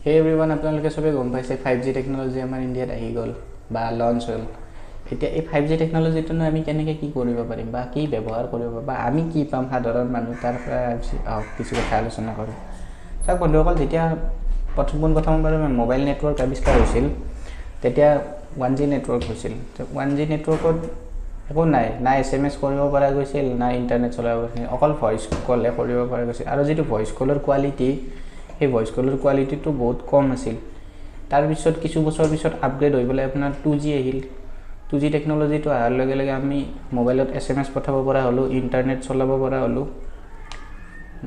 Hey everyone, আপোনালোকে সবে গম পাইছে 5G টেকনলজি আমাৰ ইণ্ডিয়াত আহি গ'ল বা লঞ্চ হ'ল। এতিয়া এই 5G টেকনলজিটো আমি কেনেকৈ কি কৰিব পাৰিম বা কি ব্যৱহাৰ কৰিব বা আমি কি পাম সাধাৰণ মানুহ তাৰ পৰা কিছু কথা আলোচনা কৰোঁ। চাওক বন্ধুসকল, যেতিয়া প্ৰথমবাৰ মোবাইল নেটৱৰ্ক আৱিষ্কাৰ হৈছিল তেতিয়া 1G নেটৱৰ্ক হৈছিল। 1G নেটৱৰ্কত একো নাই SMS কৰিব পৰা গৈছিল, না ইণ্টাৰনেট চলাব গৈছিল, অকল ভইচ কলহে কৰিব পৰা গৈছিল। আৰু যিটো ভইচ কলৰ কোৱালিটি, সেই ভইচ কলৰ কোৱালিটিটো বহুত কম আছিল। তাৰপিছত কিছু বছৰ পিছত আপগ্ৰেড হৈ পেলাই আপোনাৰ 2G আহিল। 2G টেকনলজিটো অহাৰ লগে লগে আমি মোবাইলত SMS পঠাব পৰা হ'লোঁ, ইণ্টাৰনেট চলাব পৰা হ'লোঁ।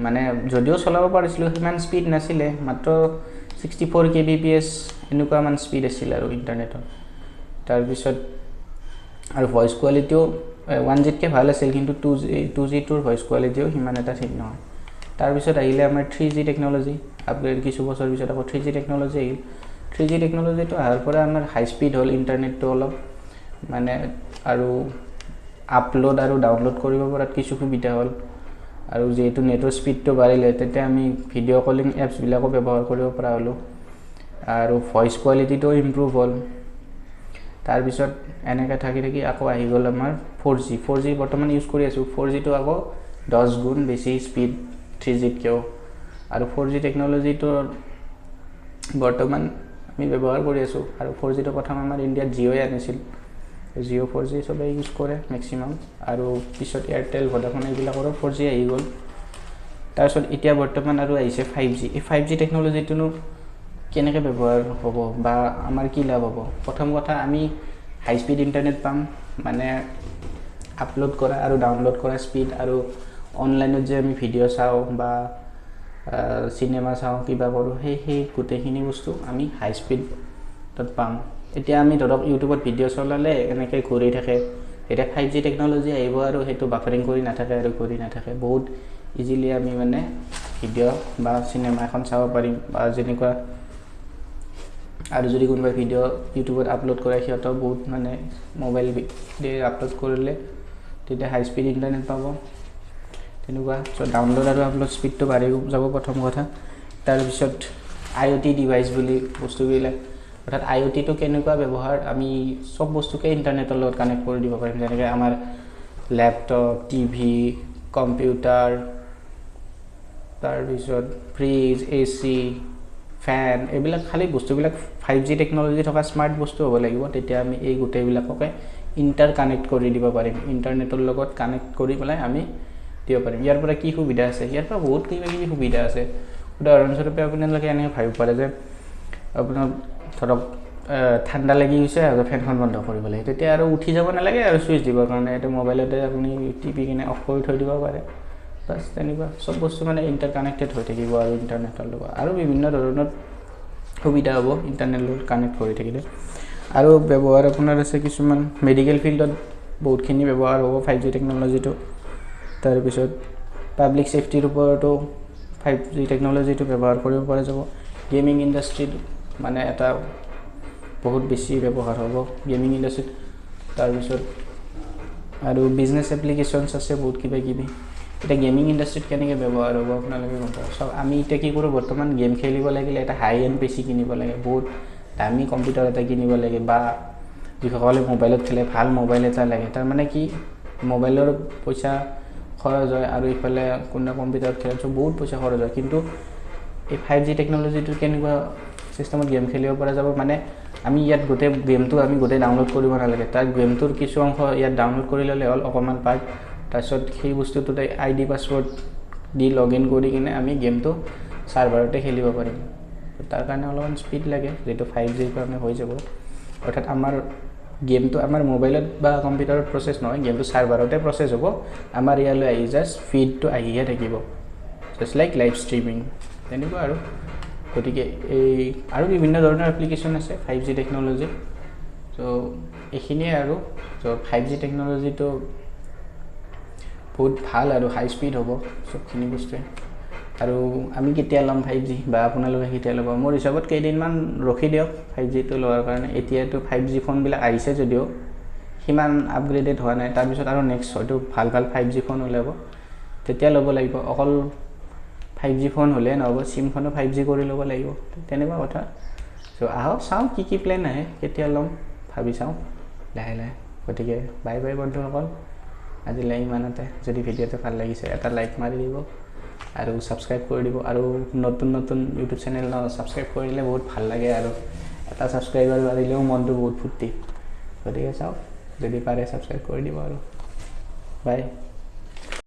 মানে যদিও চলাব পাৰিছিলোঁ সিমান স্পীড নাছিলে, মাত্ৰ 64 kbps এনেকুৱা মান স্পীড আছিল আৰু ইণ্টাৰনেটত। তাৰপিছত আৰু ভইচ কোৱালিটিও 1Gতকৈ ভাল আছিল, কিন্তু 2Gটোৰ ভইচ কোৱালিটিও সিমান এটা ঠিক নহয়। তাৰপিছত আহিলে আমাৰ 3G টেকনলজি, আপগ্ৰেড কিছু বছৰ পিছত আকৌ 3G টেকনলজি আহিল। 3G টেকনলজিটো অহাৰ পৰা আমাৰ হাই স্পীড হ'ল ইণ্টাৰনেটটো অলপ, মানে আৰু আপলোড আৰু ডাউনলোড কৰিব পৰাত কিছু সুবিধা হ'ল। আৰু যিহেতু নেটৰ স্পীডটো বাঢ়িলে তেতিয়া আমি ভিডিঅ' কলিং এপছবিলাকো ব্যৱহাৰ কৰিব পৰা হ'লোঁ আৰু ভইচ কোৱালিটিটো ইম্প্ৰুভ হ'ল। তাৰপিছত এনেকৈ থাকি আকৌ আহি গ'ল আমাৰ 4G বৰ্তমান ইউজ কৰি আছোঁ। 4Gটো আকৌ 10 গুণ বেছি স্পীড 3Gতকৈও। আৰু 4G টেকনলজিটো বৰ্তমান আমি ব্যৱহাৰ কৰি আছোঁ। আৰু 4Gটো প্ৰথম আমাৰ ইণ্ডিয়াত জিঅ'ই আনিছিল। জিঅ' 4G চবেই ইউজ কৰে মেক্সিমাম, আৰু পিছত এয়াৰটেল ভোডাফোন এইবিলাকৰো 4G আহি গ'ল। তাৰপিছত এতিয়া বৰ্তমান আৰু আহিছে 5G। এই 5G টেকনলজিটোনো কেনেকৈ ব্যৱহাৰ হ'ব বা আমাৰ কি লাভ হ'ব? প্ৰথম কথা, আমি হাই স্পীড ইণ্টাৰনেট পাম, মানে আপলোড কৰা আৰু ডাউনলোড কৰা স্পীড, আৰু অনলাইনত যে আমি ভিডিঅ' চাওঁ বা চিনেমা চাওঁ কিবা কৰোঁ, সেই গোটেইখিনি বস্তু আমি হাই স্পীডত পাম। এতিয়া আমি ধৰক ইউটিউবত ভিডিঅ' চলালে এনেকৈ ঘূৰি থাকে, এতিয়া 5G টেকনলজি আহিব আৰু সেইটো বাফাৰিং কৰি নাথাকে আৰু ঘূৰি নাথাকে। বহুত ইজিলি আমি মানে ভিডিঅ' বা চিনেমা এখন চাব পাৰিম। বা যেনেকুৱা আৰু যদি কোনোবাই ভিডিঅ' ইউটিউবত আপলোড কৰে, সিহঁতেও বহুত মানে মোবাইল দি আপলোড কৰিলে তেতিয়া হাই স্পীড ইণ্টাৰনেট পাব তেনেকুৱা। চ' ডাউনলোড আৰু আপলোড স্পীডটো বাঢ়ি যাব প্ৰথম কথা। তাৰপিছত IoT ডিভাইচ বুলি বস্তুবিলাক, অৰ্থাৎ IoTটো কেনেকুৱা ব্যৱহাৰ, আমি চব বস্তুকে ইণ্টাৰনেটৰ লগত কানেক্ট কৰি দিব পাৰিম। যেনেকৈ আমাৰ লেপটপ, টিভি, কম্পিউটাৰ, তাৰপিছত ফ্ৰিজ, AC, ফেন, এইবিলাক খালী বস্তুবিলাক 5G টেকনলজি থকা স্মাৰ্ট বস্তু হ'ব লাগিব। তেতিয়া আমি এই গোটেইবিলাককে কানেক্ট কৰি দিব পাৰিম, ইণ্টাৰনেটৰ লগত কানেক্ট কৰি পেলাই আমি দিব পাৰিম। ইয়াৰ পৰা কি সুবিধা আছে? ইয়াৰ পৰা বহুত কিবাকিবি সুবিধা আছে। উদাহৰণস্বৰূপে আপোনালোকে এনেকৈ ভাবিব পাৰে যে আপোনাৰ ধৰক ঠাণ্ডা লাগি গৈছে আৰু ফেনখন বন্ধ কৰিব লাগে, তেতিয়া আৰু উঠি যাব নালাগে আৰু ছুইচ দিবৰ কাৰণে, এইটো মোবাইলতে আপুনি টিপি কিনে অফ কৰি থৈ দিব পাৰে। বাছ তেনেকুৱা চব বস্তু মানে কানেক্টেড হৈ থাকিব আৰু ইণ্টাৰনেটৰ লগত, আৰু বিভিন্ন ধৰণৰ সুবিধা হ'ব ইণ্টাৰনেটৰ লগত কানেক্ট কৰি থাকিলে। আৰু ব্যৱহাৰ আপোনাৰ আছে কিছুমান মেডিকেল ফিল্ডত বহুতখিনি ব্যৱহাৰ হ'ব 5G টেকনলজিটো। তাৰপিছত পাব্লিক ছেফটিৰ ওপৰতো 5G টেকনলজিটো ব্যৱহাৰ কৰিব পৰা যাব। গেমিং ইণ্ডাষ্ট্ৰীত মানে এটা বহুত বেছি ব্যৱহাৰ হ'ব গেমিং ইণ্ডাষ্ট্ৰীত। তাৰপিছত আৰু বিজনেছ এপ্লিকেশ্যনছ আছে বহুত কিবাকিবি। এতিয়া গেমিং ইণ্ডাষ্ট্ৰীত কেনেকৈ ব্যৱহাৰ হ'ব আপোনালোকে গম পাব। চাওক, আমি এতিয়া কি কৰোঁ, বৰ্তমান গেম খেলিব লাগিলে এটা হাই এণ্ড PC কিনিব লাগে, বহুত দামী কম্পিউটাৰ এটা কিনিব লাগে, বা যিসকলে মোবাইলত খেলে ভাল মোবাইল এটা লাগে। তাৰমানে কি, মোবাইলৰ পইচা খৰচ হয় আৰু ইফালে কোনোবা কম্পিউটাৰত খেলে, চ' বহুত পইচা খৰচ হয়। কিন্তু এই 5G টেকনলজিটো কেনেকুৱা চিষ্টেমত গেম খেলিব পৰা যাব, মানে আমি ইয়াত গোটেই গেমটো আমি ডাউনলোড কৰিব নালাগে, তাৰ গেমটোৰ কিছু অংশ ইয়াত ডাউনলোড কৰি ল'লে হ'ল, অকণমান পাৰ্ট। তাৰপিছত সেই বস্তুটোতে ID password the log in কৰি কিনে আমি গেমটো ছাৰ্ভাৰতে খেলিব পাৰিম। তাৰ কাৰণে অলপমান স্পীড লাগে, যিটো 5Gৰ কাৰণে হৈ যাব। অৰ্থাৎ আমাৰ গেমটো আমাৰ মোবাইলত বা কম্পিউটাৰত প্ৰচেছ নহয়, গেমটো ছাৰ্ভাৰতে প্ৰচেছ হ'ব, আমাৰ ইয়ালৈ আহি জাষ্ট ফিডটো আহিহে থাকিব, জাষ্ট লাইক লাইভ ষ্ট্ৰিমিং তেনেকুৱা আৰু। গতিকে এই আৰু বিভিন্ন ধৰণৰ এপ্লিকেশ্যন আছে 5G টেকনলজি। চ' এইখিনিয়ে আৰু। চ' 5G টেকনলজিটো বহুত ভাল আৰু হাই স্পীড হ'ব চবখিনি বস্তুৱে। আৰু আমি কেতিয়া ল'ম 5G, বা আপোনালোকে কেতিয়া ল'ব? মোৰ হিচাপত কেইদিনমান ৰখি দিয়ক 5Gটো লোৱাৰ কাৰণে। এতিয়াতো 5G ফোনবিলাক আহিছে যদিও সিমান আপগ্ৰেডেড হোৱা নাই। তাৰপিছত আৰু নেক্সট হয়তো ভাল 5G ফোন ওলাব, তেতিয়া ল'ব লাগিব। অকল 5G ফোন হ'লে নহ'ব, চিমখনো 5G কৰি ল'ব লাগিব, তেনেকুৱা কথা। চ' আহক চাওঁ কি প্লেন আহে, কেতিয়া ল'ম ভাবি চাওঁ লাহে লাহে। গতিকে বাই বাই বন্ধুসকল, আজিলৈ ইমানতে। যদি ভিডিঅ'টো ভাল লাগিছে এটা লাইক মাৰি দিব আৰু ছাবস্ক্ৰাইব কৰি দিব। আৰু নতুন নতুন ইউটিউব চেনেল ছাবস্ক্ৰাইব কৰিলে বহুত ভাল লাগে, আৰু এটা ছাবস্ক্ৰাইবাৰ বাঢ়িলেও মনটো বহুত ফূৰ্তি। গতিকে চাওক, যদি পাৰে ছাবস্ক্ৰাইব কৰি দিব আৰু বাই।